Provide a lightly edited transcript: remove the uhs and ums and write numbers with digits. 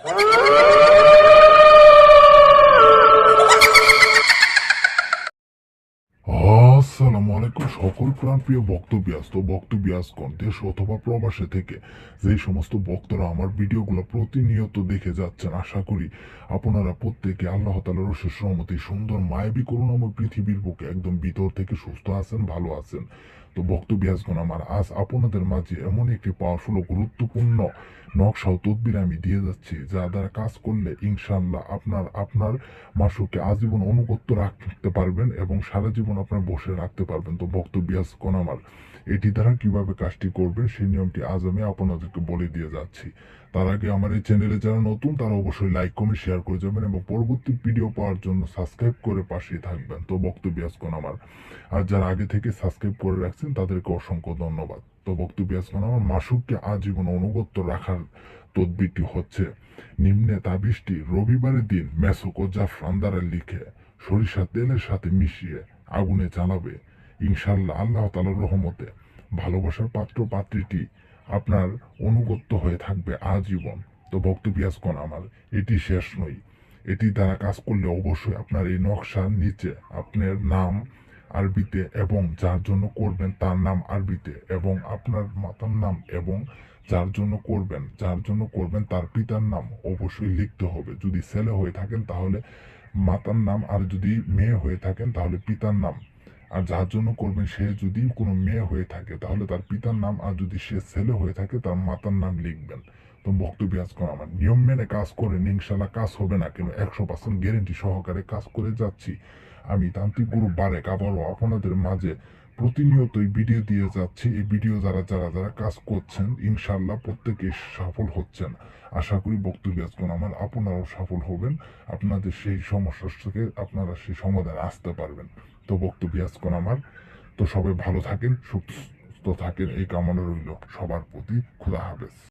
আসসালামু আলাইকুম সকল প্রাণপ্রিয় বক্তব্যাসকন দেশ অথবা প্রবাসে থেকে যেই সমস্ত বক্তরা আমার ভিডিওগুলো প্রতিনিয়ত দেখে যাচ্ছেন, আশা করি আপনারা প্রত্যেকে আল্লাহ তাআলার অশেষ রহমতে সুন্দর মায়াবী করুণাময় পৃথিবীর বুকে একদম ভিতর থেকে সুস্থ আছেন, ভালো আছেন। তো বক্তব্যাসকন আমার আজ আপনাদের মাঝে এমন একটি পাওয়ারফুল ও গুরুত্বপূর্ণ নকশা ও তদবির আমি দিয়ে যাচ্ছি, যা দ্বারা কাজ করলে ইনশাআল্লাহ আপনার মাসুকে আজীবন অনুগত্য রাখতে পারবেন এবং সারা জীবন আপনার বসে রাখতে পারবেন। তো বক্তব্যাসকন আমার এটি দ্বারা কিভাবে কাজটি করবেন সেই নিয়মটি আজ আমি আপনাদেরকে বলে দিয়ে যাচ্ছি। তার আগে আমার এই চ্যানেলে যারা নতুন তারা অবশ্যই লাইক কমেন্ট শেয়ার করে যাবেন এবং পরবর্তী ভিডিও পাওয়ার জন্য সাবস্ক্রাইব করে পাশেই থাকবেন। তো বক্তব্যাসকন আমার আর যারা আগে থেকে সাবস্ক্রাইব করে রাখছেন তাদেরকে অসংখ্য ধন্যবাদ। তো বক্তব্যাসকন আমার মাসুককে আজীবন অনুগত্য রাখার তদবিরটি হচ্ছে, নিম্নে তাবিজটি রবিবারের দিন মেসক ও জাফরান দ্বারা লিখে সরিষা তেলের সাথে মিশিয়ে আগুনে জ্বালাবে। ইনশাল্লাহ আল্লাহ তাআলার রহমতে ভালোবাসার পাত্র পাত্রীটি আপনার অনুগত্য হয়ে থাকবে আজীবন। তো বক্তব্যাসকন আমার এটি শেষ নয়, এটি দ্বারা কাজ করলে অবশ্যই আপনার এই নকশার নিচে আপনার নাম আরবিতে এবং যার জন্য করবেন তার নাম আরবিতে এবং আপনার মাতার নাম এবং যার জন্য করবেন তার পিতার নাম অবশ্যই লিখতে হবে। যদি ছেলে হয়ে থাকেন তাহলে মাতার নাম, আর যদি মেয়ে হয়ে থাকেন তাহলে পিতার নাম। আর যার জন্য করবেন সে যদি কোনো মেয়ে হয়ে থাকে তাহলে তার পিতার নাম, আর যদি সে ছেলে হয়ে থাকে তার মাতার নাম লিখবেন। তো বক্তব্যাসকন আমার নিয়ম মেনে কাজ করেন, ইনশাল্লাহ কাজ হবে না কেন 100% গ্যারেন্টি সহকারে কাজ করে যাচ্ছি। আমি তান্ত্রিক গুরু বারেক আবারও আপনাদের মাঝে প্রতিনিয়তই ভিডিও দিয়ে যাচ্ছি। এই ভিডিও যারা কাজ করছেন ইনশাল্লাহ প্রত্যেকে সফল হচ্ছেন। আশা করি বক্তব্যাসকন আমার আপনারাও সফল হবেন, আপনাদের সেই সমস্যা থেকে আপনারা সেই সমাধানে আসতে পারবেন। তো বক্তব্যাসকন আমার তো সবাই ভালো থাকেন, সুস্থ থাকেন এই কামনা রইল সবার প্রতি। খোদা হাফেজ।